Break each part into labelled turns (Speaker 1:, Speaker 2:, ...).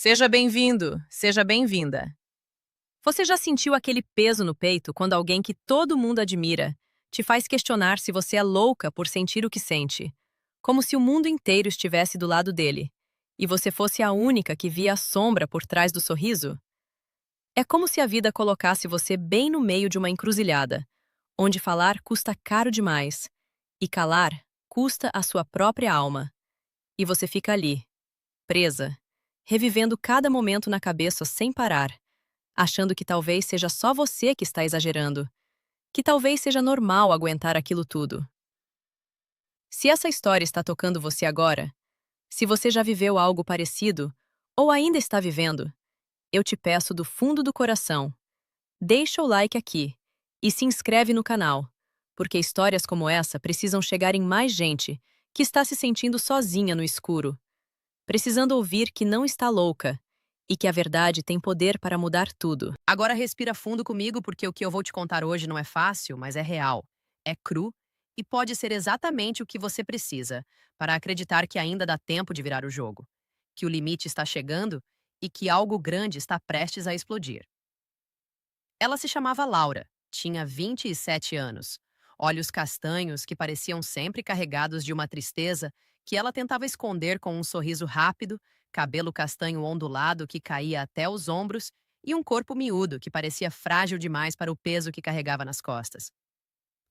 Speaker 1: Seja bem-vindo, seja bem-vinda. Você já sentiu aquele peso no peito quando alguém que todo mundo admira te faz questionar se você é louca por sentir o que sente? Como se o mundo inteiro estivesse do lado dele e você fosse a única que via a sombra por trás do sorriso? É como se a vida colocasse você bem no meio de uma encruzilhada, onde falar custa caro demais e calar custa a sua própria alma. E você fica ali, presa, revivendo cada momento na cabeça sem parar, achando que talvez seja só você que está exagerando, que talvez seja normal aguentar aquilo tudo. Se essa história está tocando você agora, se você já viveu algo parecido, ou ainda está vivendo, eu te peço do fundo do coração, deixa o like aqui e se inscreve no canal, porque histórias como essa precisam chegar em mais gente que está se sentindo sozinha no escuro, precisando ouvir que não está louca e que a verdade tem poder para mudar tudo.
Speaker 2: Agora respira fundo comigo, porque o que eu vou te contar hoje não é fácil, mas é real. É cru e pode ser exatamente o que você precisa para acreditar que ainda dá tempo de virar o jogo, que o limite está chegando e que algo grande está prestes a explodir. Ela se chamava Laura, tinha 27 anos, olhos castanhos que pareciam sempre carregados de uma tristeza que ela tentava esconder com um sorriso rápido, cabelo castanho ondulado que caía até os ombros e um corpo miúdo que parecia frágil demais para o peso que carregava nas costas.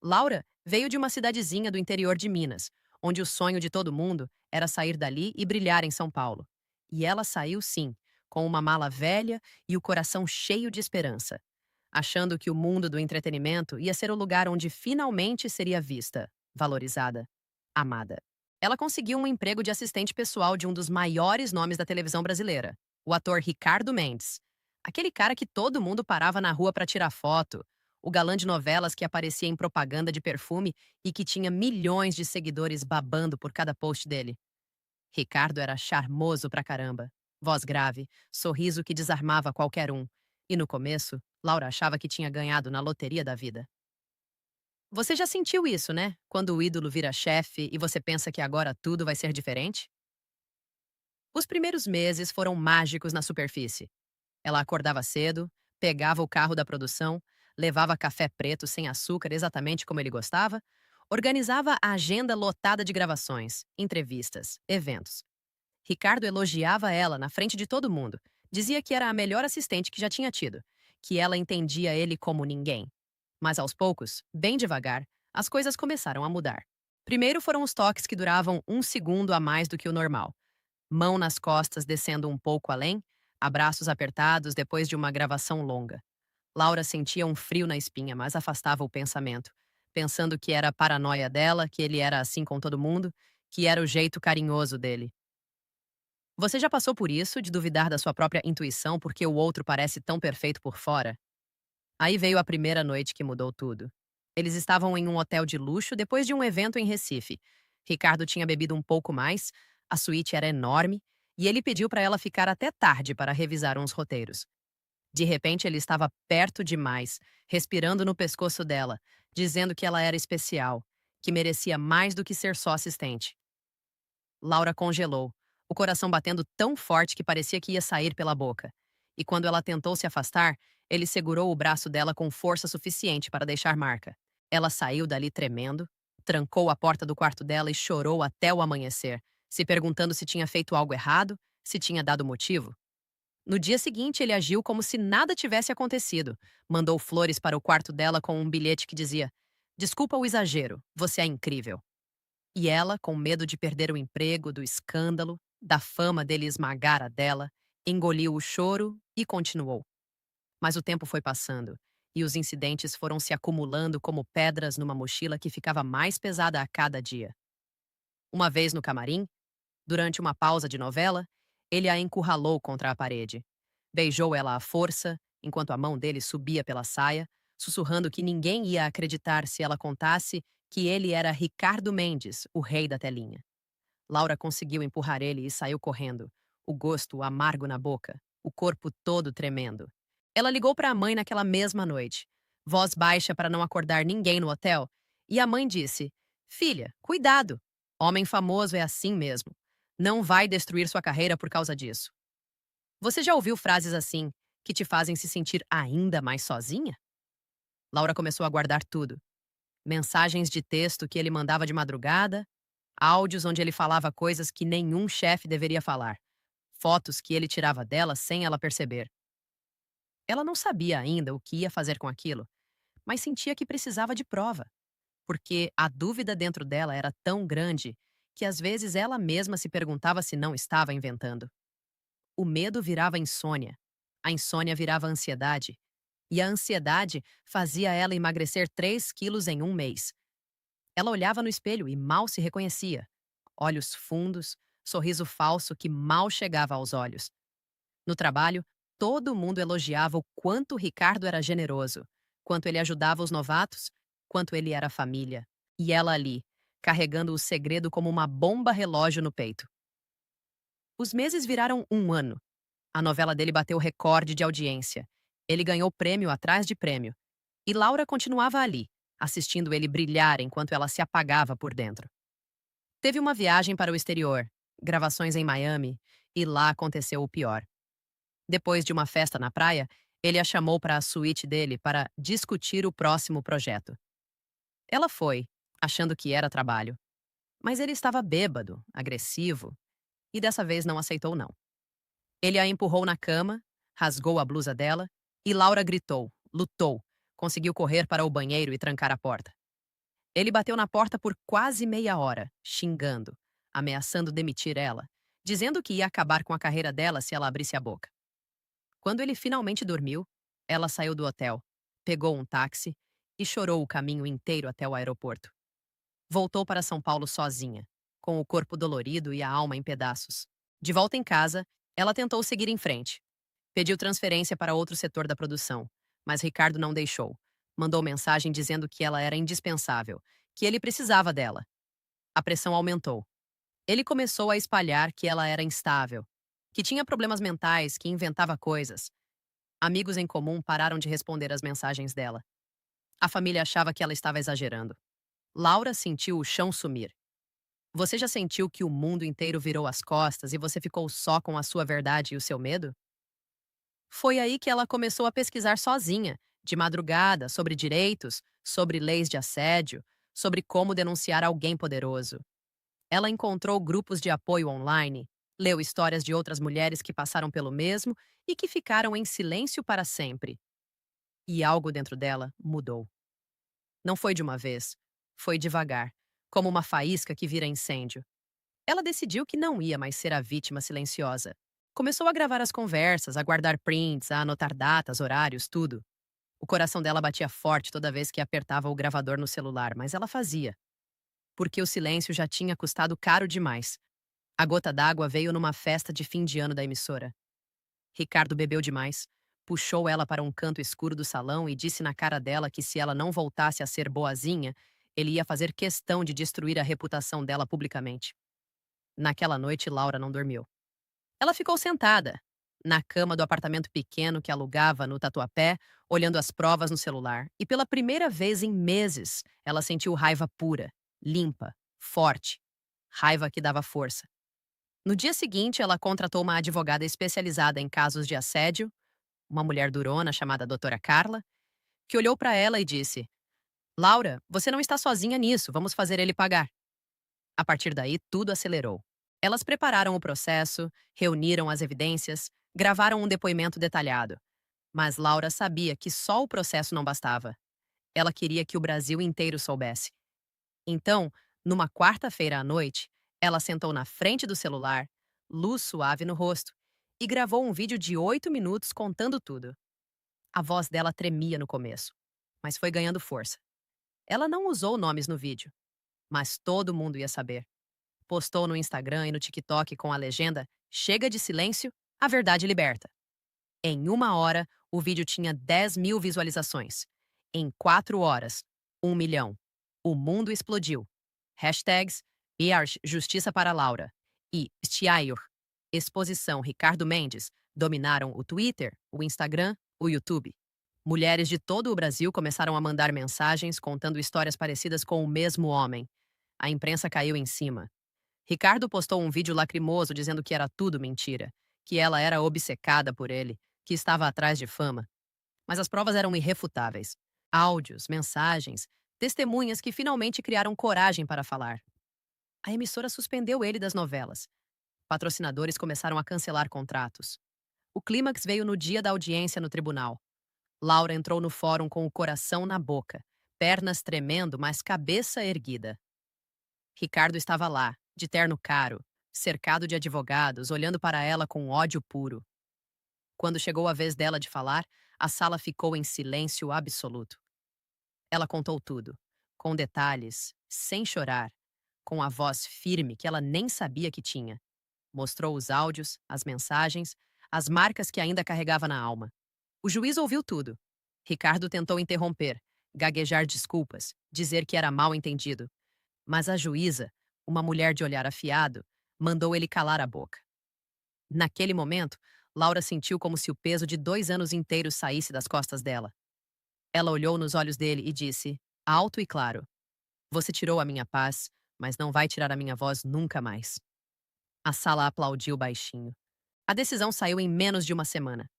Speaker 2: Laura veio de uma cidadezinha do interior de Minas, onde o sonho de todo mundo era sair dali e brilhar em São Paulo. E ela saiu sim, com uma mala velha e o coração cheio de esperança, achando que o mundo do entretenimento ia ser o lugar onde finalmente seria vista, valorizada, amada. Ela conseguiu um emprego de assistente pessoal de um dos maiores nomes da televisão brasileira, o ator Ricardo Mendes. Aquele cara que todo mundo parava na rua para tirar foto, o galã de novelas que aparecia em propaganda de perfume e que tinha milhões de seguidores babando por cada post dele. Ricardo era charmoso pra caramba. Voz grave, sorriso que desarmava qualquer um. E no começo, Laura achava que tinha ganhado na loteria da vida. Você já sentiu isso, né? Quando o ídolo vira chefe e você pensa que agora tudo vai ser diferente? Os primeiros meses foram mágicos na superfície. Ela acordava cedo, pegava o carro da produção, levava café preto sem açúcar exatamente como ele gostava, organizava a agenda lotada de gravações, entrevistas, eventos. Ricardo elogiava ela na frente de todo mundo. Dizia que era a melhor assistente que já tinha tido, que ela entendia ele como ninguém. Mas aos poucos, bem devagar, as coisas começaram a mudar. Primeiro foram os toques que duravam um segundo a mais do que o normal. Mão nas costas descendo um pouco além, abraços apertados depois de uma gravação longa. Laura sentia um frio na espinha, mas afastava o pensamento, pensando que era a paranoia dela, que ele era assim com todo mundo, que era o jeito carinhoso dele. Você já passou por isso, de duvidar da sua própria intuição porque o outro parece tão perfeito por fora? Aí veio a primeira noite que mudou tudo. Eles estavam em um hotel de luxo depois de um evento em Recife. Ricardo tinha bebido um pouco mais, a suíte era enorme, e ele pediu para ela ficar até tarde para revisar uns roteiros. De repente, ele estava perto demais, respirando no pescoço dela, dizendo que ela era especial, que merecia mais do que ser só assistente. Laura congelou, o coração batendo tão forte que parecia que ia sair pela boca. E quando ela tentou se afastar, ele segurou o braço dela com força suficiente para deixar marca. Ela saiu dali tremendo, trancou a porta do quarto dela e chorou até o amanhecer, se perguntando se tinha feito algo errado, se tinha dado motivo. No dia seguinte, ele agiu como se nada tivesse acontecido. Mandou flores para o quarto dela com um bilhete que dizia: "Desculpa o exagero, você é incrível." E ela, com medo de perder o emprego, do escândalo, da fama dele esmagar a dela, engoliu o choro e continuou. Mas o tempo foi passando, e os incidentes foram se acumulando como pedras numa mochila que ficava mais pesada a cada dia. Uma vez no camarim, durante uma pausa de novela, ele a encurralou contra a parede. Beijou ela à força, enquanto a mão dele subia pela saia, sussurrando que ninguém ia acreditar se ela contasse que ele era Ricardo Mendes, o rei da telinha. Laura conseguiu empurrar ele e saiu correndo, o gosto amargo na boca, o corpo todo tremendo. Ela ligou para a mãe naquela mesma noite, voz baixa para não acordar ninguém no hotel, e a mãe disse: "Filha, cuidado! Homem famoso é assim mesmo. Não vai destruir sua carreira por causa disso." Você já ouviu frases assim que te fazem se sentir ainda mais sozinha? Laura começou a guardar tudo. Mensagens de texto que ele mandava de madrugada, áudios onde ele falava coisas que nenhum chefe deveria falar, fotos que ele tirava dela sem ela perceber. Ela não sabia ainda o que ia fazer com aquilo, mas sentia que precisava de prova, porque a dúvida dentro dela era tão grande que às vezes ela mesma se perguntava se não estava inventando. O medo virava insônia, a insônia virava ansiedade, e a ansiedade fazia ela emagrecer 3 quilos em um mês. Ela olhava no espelho e mal se reconhecia. Olhos fundos, sorriso falso que mal chegava aos olhos. No trabalho, todo mundo elogiava o quanto Ricardo era generoso, quanto ele ajudava os novatos, quanto ele era família. E ela ali, carregando o segredo como uma bomba relógio no peito. Os meses viraram um ano. A novela dele bateu recorde de audiência. Ele ganhou prêmio atrás de prêmio. E Laura continuava ali, assistindo ele brilhar enquanto ela se apagava por dentro. Teve uma viagem para o exterior, gravações em Miami, e lá aconteceu o pior. Depois de uma festa na praia, ele a chamou para a suíte dele para discutir o próximo projeto. Ela foi, achando que era trabalho. Mas ele estava bêbado, agressivo, e dessa vez não aceitou não. Ele a empurrou na cama, rasgou a blusa dela, e Laura gritou, lutou, conseguiu correr para o banheiro e trancar a porta. Ele bateu na porta por quase meia hora, xingando, ameaçando demitir ela, dizendo que ia acabar com a carreira dela se ela abrisse a boca. Quando ele finalmente dormiu, ela saiu do hotel, pegou um táxi e chorou o caminho inteiro até o aeroporto. Voltou para São Paulo sozinha, com o corpo dolorido e a alma em pedaços. De volta em casa, ela tentou seguir em frente. Pediu transferência para outro setor da produção, mas Ricardo não deixou. Mandou mensagem dizendo que ela era indispensável, que ele precisava dela. A pressão aumentou. Ele começou a espalhar que ela era instável, que tinha problemas mentais, que inventava coisas. Amigos em comum pararam de responder as mensagens dela. A família achava que ela estava exagerando. Laura sentiu o chão sumir. Você já sentiu que o mundo inteiro virou as costas e você ficou só com a sua verdade e o seu medo? Foi aí que ela começou a pesquisar sozinha, de madrugada, sobre direitos, sobre leis de assédio, sobre como denunciar alguém poderoso. Ela encontrou grupos de apoio online, leu histórias de outras mulheres que passaram pelo mesmo e que ficaram em silêncio para sempre. E algo dentro dela mudou. Não foi de uma vez, foi devagar, como uma faísca que vira incêndio. Ela decidiu que não ia mais ser a vítima silenciosa. Começou a gravar as conversas, a guardar prints, a anotar datas, horários, tudo. O coração dela batia forte toda vez que apertava o gravador no celular, mas ela fazia. Porque o silêncio já tinha custado caro demais. A gota d'água veio numa festa de fim de ano da emissora. Ricardo bebeu demais, puxou ela para um canto escuro do salão e disse na cara dela que se ela não voltasse a ser boazinha, ele ia fazer questão de destruir a reputação dela publicamente. Naquela noite, Laura não dormiu. Ela ficou sentada, na cama do apartamento pequeno que alugava no Tatuapé, olhando as provas no celular, e pela primeira vez em meses, ela sentiu raiva pura, limpa, forte. Raiva que dava força. No dia seguinte, ela contratou uma advogada especializada em casos de assédio, uma mulher durona chamada doutora Carla, que olhou para ela e disse: Laura, você não está sozinha nisso, vamos fazer ele pagar. A partir daí, tudo acelerou. Elas prepararam o processo, reuniram as evidências, gravaram um depoimento detalhado. Mas Laura sabia que só o processo não bastava. Ela queria que o Brasil inteiro soubesse. Então, numa quarta-feira à noite, ela sentou na frente do celular, luz suave no rosto, e gravou um vídeo de 8 minutos contando tudo. A voz dela tremia no começo, mas foi ganhando força. Ela não usou nomes no vídeo, mas todo mundo ia saber. Postou no Instagram e no TikTok com a legenda Chega de silêncio, a verdade liberta. Em 1 hora, o vídeo tinha 10 mil visualizações. Em 4 horas, 1 milhão. O mundo explodiu. Hashtags Biarch Justiça para Laura e Stiair Exposição Ricardo Mendes dominaram o Twitter, o Instagram, o YouTube. Mulheres de todo o Brasil começaram a mandar mensagens contando histórias parecidas com o mesmo homem. A imprensa caiu em cima. Ricardo postou um vídeo lacrimoso dizendo que era tudo mentira, que ela era obcecada por ele, que estava atrás de fama. Mas as provas eram irrefutáveis. Áudios, mensagens, testemunhas que finalmente criaram coragem para falar. A emissora suspendeu ele das novelas. Patrocinadores começaram a cancelar contratos. O clímax veio no dia da audiência no tribunal. Laura entrou no fórum com o coração na boca, pernas tremendo, mas cabeça erguida. Ricardo estava lá, de terno caro, cercado de advogados, olhando para ela com ódio puro. Quando chegou a vez dela de falar, a sala ficou em silêncio absoluto. Ela contou tudo, com detalhes, sem chorar, com a voz firme que ela nem sabia que tinha. Mostrou os áudios, as mensagens, as marcas que ainda carregava na alma. O juiz ouviu tudo. Ricardo tentou interromper, gaguejar desculpas, dizer que era mal entendido. Mas a juíza, uma mulher de olhar afiado, mandou ele calar a boca. Naquele momento, Laura sentiu como se o peso de 2 anos inteiros saísse das costas dela. Ela olhou nos olhos dele e disse, alto e claro: Você tirou a minha paz, mas não vai tirar a minha voz nunca mais. A sala aplaudiu baixinho. A decisão saiu em menos de uma semana.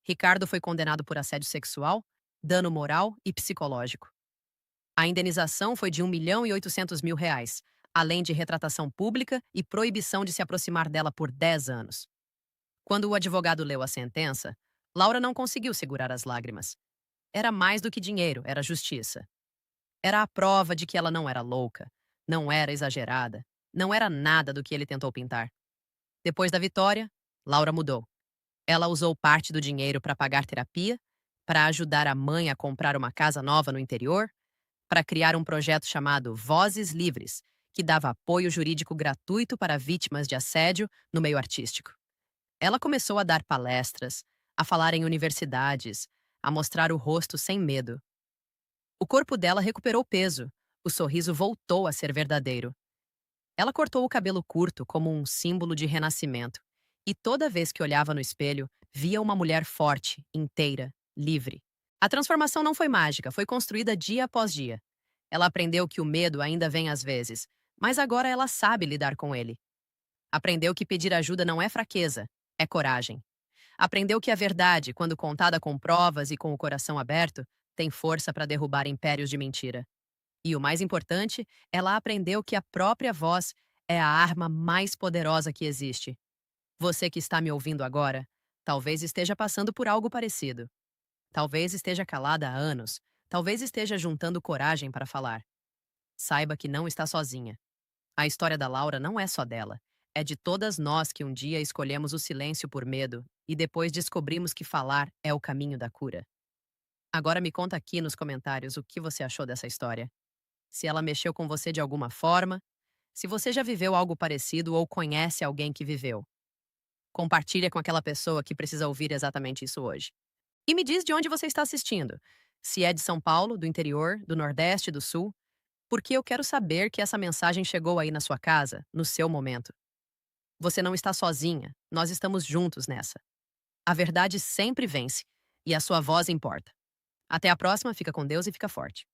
Speaker 2: Ricardo foi condenado por assédio sexual, dano moral e psicológico. A indenização foi de R$ 1.800.000, além de retratação pública e proibição de se aproximar dela por 10 anos. Quando o advogado leu a sentença, Laura não conseguiu segurar as lágrimas. Era mais do que dinheiro, era justiça. Era a prova de que ela não era louca, não era exagerada, não era nada do que ele tentou pintar. Depois da vitória, Laura mudou. Ela usou parte do dinheiro para pagar terapia, para ajudar a mãe a comprar uma casa nova no interior, para criar um projeto chamado Vozes Livres, que dava apoio jurídico gratuito para vítimas de assédio no meio artístico. Ela começou a dar palestras, a falar em universidades, a mostrar o rosto sem medo. O corpo dela recuperou peso, o sorriso voltou a ser verdadeiro. Ela cortou o cabelo curto como um símbolo de renascimento, e toda vez que olhava no espelho, via uma mulher forte, inteira, livre. A transformação não foi mágica, foi construída dia após dia. Ela aprendeu que o medo ainda vem às vezes, mas agora ela sabe lidar com ele. Aprendeu que pedir ajuda não é fraqueza, é coragem. Aprendeu que a verdade, quando contada com provas e com o coração aberto, tem força para derrubar impérios de mentira. E o mais importante, ela aprendeu que a própria voz é a arma mais poderosa que existe. Você que está me ouvindo agora, talvez esteja passando por algo parecido. Talvez esteja calada há anos, talvez esteja juntando coragem para falar. Saiba que não está sozinha. A história da Laura não é só dela. É de todas nós que um dia escolhemos o silêncio por medo e depois descobrimos que falar é o caminho da cura. Agora me conta aqui nos comentários o que você achou dessa história. Se ela mexeu com você de alguma forma, se você já viveu algo parecido ou conhece alguém que viveu. Compartilha com aquela pessoa que precisa ouvir exatamente isso hoje. E me diz de onde você está assistindo. Se é de São Paulo, do interior, do Nordeste, do Sul, porque eu quero saber que essa mensagem chegou aí na sua casa, no seu momento. Você não está sozinha, nós estamos juntos nessa. A verdade sempre vence, e a sua voz importa. Até a próxima, fica com Deus e fica forte.